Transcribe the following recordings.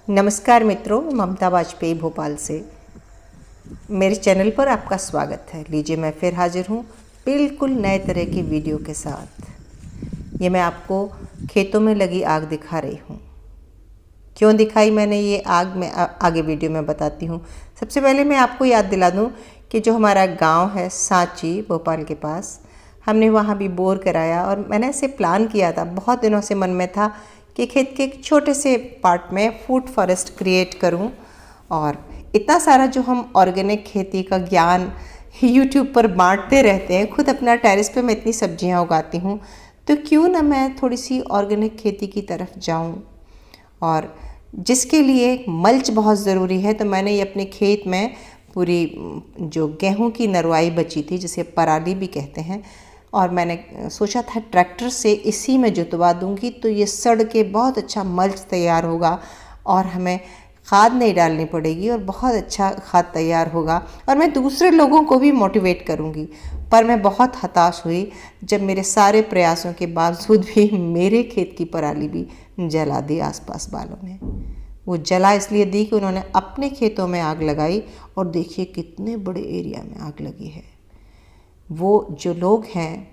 नमस्कार मित्रों, ममता वाजपेयी भोपाल से मेरे चैनल पर आपका स्वागत है। लीजिए मैं फिर हाजिर हूँ बिल्कुल नए तरह की वीडियो के साथ। ये मैं आपको खेतों में लगी आग दिखा रही हूँ। क्यों दिखाई मैंने ये आग, मैं आगे वीडियो में बताती हूँ। सबसे पहले मैं आपको याद दिला दूँ कि जो हमारा गांव है सांची भोपाल के पास, हमने वहाँ भी बोर कराया और मैंने ऐसे प्लान किया था, बहुत दिनों से मन में था कि खेत के एक छोटे से पार्ट में फूड फॉरेस्ट क्रिएट करूं। और इतना सारा जो हम ऑर्गेनिक खेती का ज्ञान यूट्यूब पर बांटते रहते हैं, खुद अपना टेरेस पे मैं इतनी सब्जियां उगाती हूं, तो क्यों ना मैं थोड़ी सी ऑर्गेनिक खेती की तरफ जाऊं। और जिसके लिए मल्च बहुत ज़रूरी है, तो मैंने ये अपने खेत में पूरी जो गेहूं की नरवाई बची थी, जिसे पराली भी कहते हैं, और मैंने सोचा था ट्रैक्टर से इसी में जुतवा दूंगी तो ये सड़ के बहुत अच्छा मल्च तैयार होगा और हमें खाद नहीं डालनी पड़ेगी और बहुत अच्छा खाद तैयार होगा और मैं दूसरे लोगों को भी मोटिवेट करूंगी। पर मैं बहुत हताश हुई जब मेरे सारे प्रयासों के बावजूद भी मेरे खेत की पराली भी जला दी आसपास वालों ने। वो जला इसलिए दी कि उन्होंने अपने खेतों में आग लगाई और देखिए कितने बड़े एरिया में आग लगी है। वो जो लोग हैं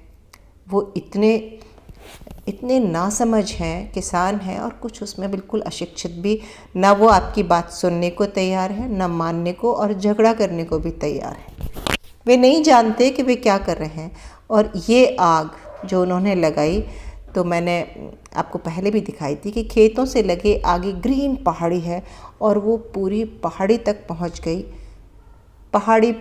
वो इतने नासमझ हैं, किसान हैं, और कुछ उसमें बिल्कुल अशिक्षित भी, ना वो आपकी बात सुनने को तैयार है, ना मानने को, और झगड़ा करने को भी तैयार है। वे नहीं जानते कि वे क्या कर रहे हैं। और ये आग जो उन्होंने लगाई, तो मैंने आपको पहले भी दिखाई थी कि खेतों से लगे आगे ग्रीन पहाड़ी है और वो पूरी पहाड़ी तक पहुंच गई। पहाड़ी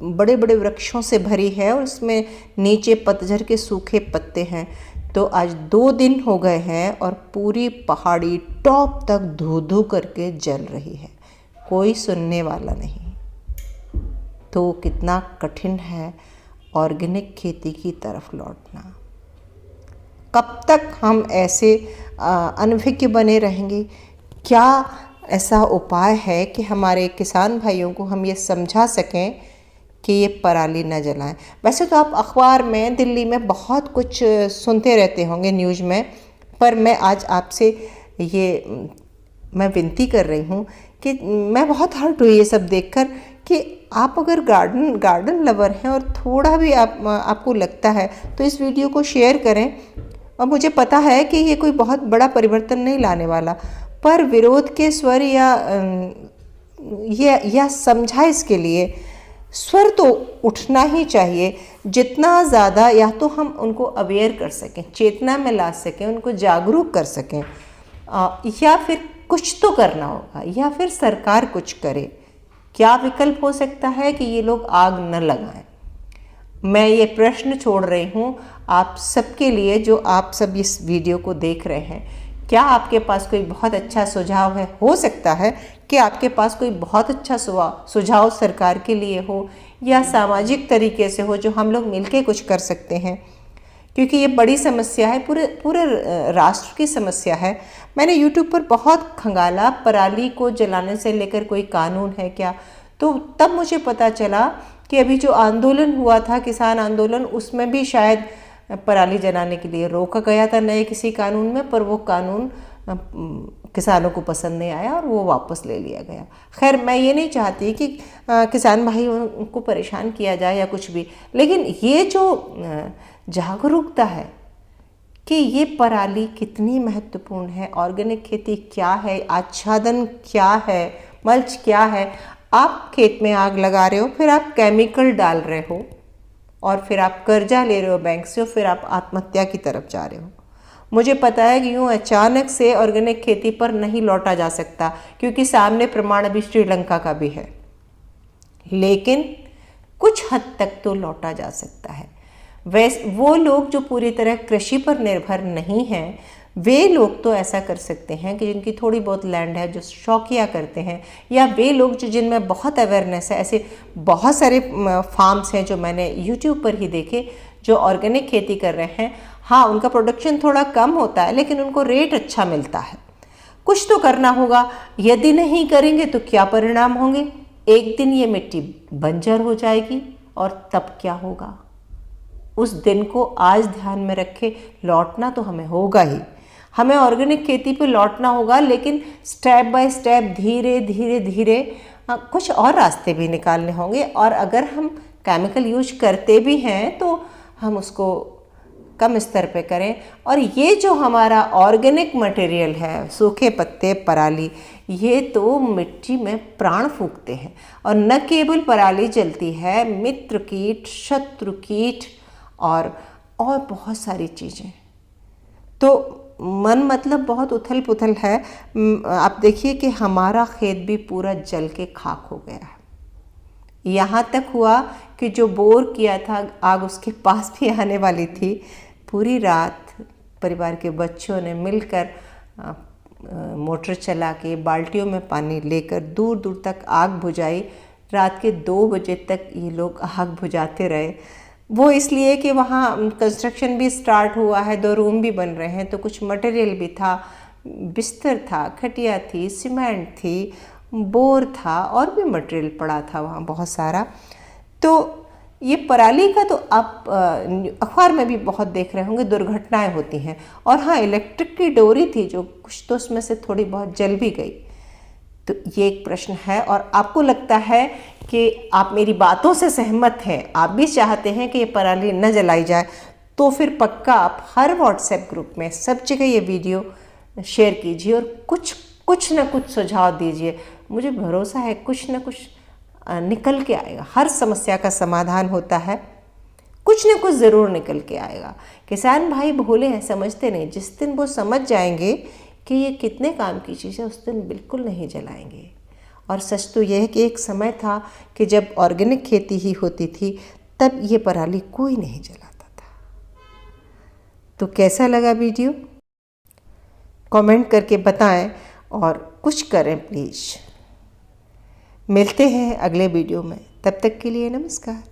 बड़े बड़े वृक्षों से भरी है और उसमें नीचे पतझड़ के सूखे पत्ते हैं। तो आज 2 दिन हो गए हैं और पूरी पहाड़ी टॉप तक धू धू करके जल रही है, कोई सुनने वाला नहीं। तो कितना कठिन है ऑर्गेनिक खेती की तरफ लौटना। कब तक हम ऐसे अनभिज्ञ बने रहेंगे? क्या ऐसा उपाय है कि हमारे किसान भाइयों को हम ये समझा सकें कि ये पराली न जलाएं? वैसे तो आप अखबार में, दिल्ली में बहुत कुछ सुनते रहते होंगे न्यूज़ में, पर मैं आज आपसे ये मैं विनती कर रही हूँ कि मैं बहुत हर्ट हुई ये सब देखकर कि आप अगर गार्डन लवर हैं और थोड़ा भी आपको लगता है तो इस वीडियो को शेयर करें। और मुझे पता है कि ये कोई बहुत बड़ा परिवर्तन नहीं लाने वाला, पर विरोध के स्वर या समझाइश के लिए स्वर तो उठना ही चाहिए। जितना ज़्यादा या तो हम उनको अवेयर कर सकें, चेतना में ला सकें, उनको जागरूक कर सकें, या फिर कुछ तो करना होगा, या फिर सरकार कुछ करे। क्या विकल्प हो सकता है कि ये लोग आग न लगाएं? मैं ये प्रश्न छोड़ रही हूँ आप सबके लिए, जो आप सब इस वीडियो को देख रहे हैं। क्या आपके पास कोई बहुत अच्छा सुझाव है? हो सकता है कि आपके पास कोई बहुत अच्छा सुझाव सरकार के लिए हो या सामाजिक तरीके से हो, जो हम लोग मिलके कुछ कर सकते हैं, क्योंकि ये बड़ी समस्या है, पूरे राष्ट्र की समस्या है। मैंने यूट्यूब पर बहुत खंगाला, पराली को जलाने से लेकर कोई कानून है क्या, तो तब मुझे पता चला कि अभी जो आंदोलन हुआ था, किसान आंदोलन, उसमें भी शायद पराली जलाने के लिए रोका गया था नए किसी कानून में, पर वो कानून किसानों को पसंद नहीं आया और वो वापस ले लिया गया। खैर, मैं ये नहीं चाहती कि किसान भाइयों को परेशान किया जाए या कुछ भी, लेकिन ये जो जागरूकता है कि ये पराली कितनी महत्वपूर्ण है, ऑर्गेनिक खेती क्या है, आच्छादन क्या है, मल्च क्या है। आप खेत में आग लगा रहे हो, फिर आप केमिकल डाल रहे हो, और फिर आप कर्जा ले रहे हो बैंक से, और फिर आप आत्महत्या की तरफ जा रहे हो। मुझे पता है कि यूँ अचानक से ऑर्गेनिक खेती पर नहीं लौटा जा सकता, क्योंकि सामने प्रमाण अभी श्रीलंका का भी है, लेकिन कुछ हद तक तो लौटा जा सकता है। वो लोग जो पूरी तरह कृषि पर निर्भर नहीं हैं, वे लोग तो ऐसा कर सकते हैं कि जिनकी थोड़ी बहुत लैंड है, जो शौकिया करते हैं, या वे लोग जो जिनमें बहुत अवेयरनेस है। ऐसे बहुत सारे फार्म्स हैं जो मैंने यूट्यूब पर ही देखे, जो ऑर्गेनिक खेती कर रहे हैं। हाँ, उनका प्रोडक्शन थोड़ा कम होता है, लेकिन उनको रेट अच्छा मिलता है। कुछ तो करना होगा। यदि नहीं करेंगे तो क्या परिणाम होंगे? एक दिन ये मिट्टी बंजर हो जाएगी, और तब क्या होगा? उस दिन को आज ध्यान में रखे लौटना तो हमें होगा ही। हमें ऑर्गेनिक खेती पे लौटना होगा, लेकिन स्टेप बाय स्टेप धीरे धीरे धीरे कुछ और रास्ते भी निकालने होंगे। और अगर हम केमिकल यूज करते भी हैं तो हम उसको कम स्तर पे करें। और ये जो हमारा ऑर्गेनिक मटेरियल है, सूखे पत्ते, पराली, ये तो मिट्टी में प्राण फूंकते हैं। और न केवल पराली जलती है, मित्र कीट, शत्रु कीट और बहुत सारी चीज़ें। तो मन मतलब बहुत उथल पुथल है। आप देखिए कि हमारा खेत भी पूरा जल के खाक हो गया है। यहाँ तक हुआ कि जो बोर किया था, आग उसके पास भी आने वाली थी। पूरी रात परिवार के बच्चों ने मिलकर मोटर चला के बाल्टियों में पानी लेकर दूर दूर तक आग बुझाई। रात के 2 बजे तक ये लोग आग बुझाते रहे। वो इसलिए कि वहाँ कंस्ट्रक्शन भी स्टार्ट हुआ है, 2 रूम भी बन रहे हैं, तो कुछ मटेरियल भी था, बिस्तर था, खटिया थी, सीमेंट थी, बोर था और भी मटेरियल पड़ा था वहाँ बहुत सारा। तो ये पराली का तो आप अखबार में भी बहुत देख रहे होंगे, दुर्घटनाएं होती हैं। और हाँ, इलेक्ट्रिक की डोरी थी जो कुछ तो उसमें से थोड़ी बहुत जल भी गई। तो ये एक प्रश्न है। और आपको लगता है कि आप मेरी बातों से सहमत हैं, आप भी चाहते हैं कि ये पराली न जलाई जाए, तो फिर पक्का आप हर व्हाट्सएप ग्रुप में सब जगह ये वीडियो शेयर कीजिए और कुछ न कुछ सुझाव दीजिए। मुझे भरोसा है कुछ न कुछ निकल के आएगा। हर समस्या का समाधान होता है, कुछ न कुछ ज़रूर निकल के आएगा। किसान भाई भोले हैं, समझते नहीं। जिस दिन वो समझ जाएंगे कि ये कितने काम की चीज़ है, उस दिन बिल्कुल नहीं जलाएंगे। और सच तो यह है कि एक समय था कि जब ऑर्गेनिक खेती ही होती थी, तब ये पराली कोई नहीं जलाता था। तो कैसा लगा वीडियो, कमेंट करके बताएं और कुछ करें प्लीज़। मिलते हैं अगले वीडियो में, तब तक के लिए नमस्कार।